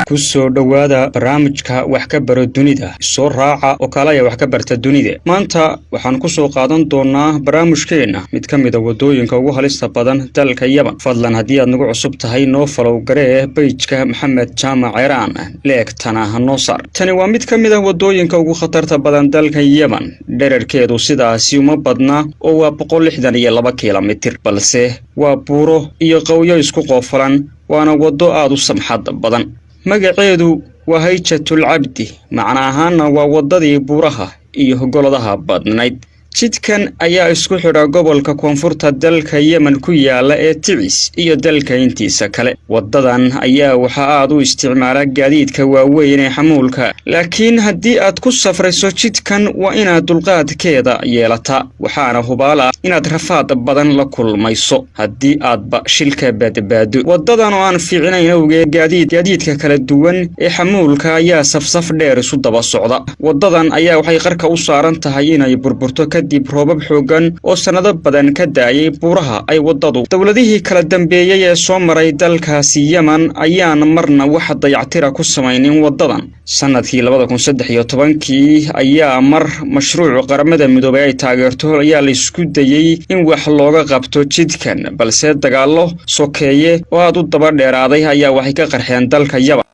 kusoo dhawaada barnaamijka wax ka baro dunida soo raaca oo kaalaya wax ka barta dunida maanta waxaan ku soo qaadan doonaa barnaamijkeena mid ka mid ah wadooyinka ugu halista badan dalka Yemen fadlan hadii aad nagu cusub tahay noo follow garee page-ka Maxamed Jaamac Ciraan leegtana hanoo saar tani waa mid ka mid ah wadooyinka ugu khatarta badan dalka Yemen dhererkeedu sidaasi uma badna oo waa 162 kiiloomitir balse waa buuro iyo qowyo isku qoofalan waana wado aad u samxad badan magaceedu waa Hayjatul Cabdi macna ahaana waa wadadii buuraha iyo goladaha badnayd jidkan ayaa isku xidha gobolka koonfurta dalka Yemen ku yaala ee Ticis iyo dalka intiisa kale wadadan ayaa waxa aad u isticmaala gaadiidka waaweyn ee xamuulka laakiin haddii aad ku safrayso jidkan waa inaad dulqaadkeeda yeelata waxaana hubaala inaad rafaad badan la kulmayso haddii aadba shilka badbaado wadadan oo aan fiicnayn awgeed gaadiidka kala duwan ee xamuulka ayaa safsaf dheer isu daba socda wadadan ayaa waxay qarka u saaran tahay inay burburto kadib roobab xoogan oo sanado badan ka daayay buuraha ay wadadu dawladihii kala dambeeyay ee soo maray dalkaasi Yemen ayaan marna wax dayactira ku sameeyeen wadadan sanadkii 2013 ayaa mar mashruuc qaramada midoobay ay taageerto ayaa la isku dayay in wax looga qabto jidkan balse dagaalo sokeeye oo aad u daba dheeraaday ayaa waxay ka qarxeen dalka Yemen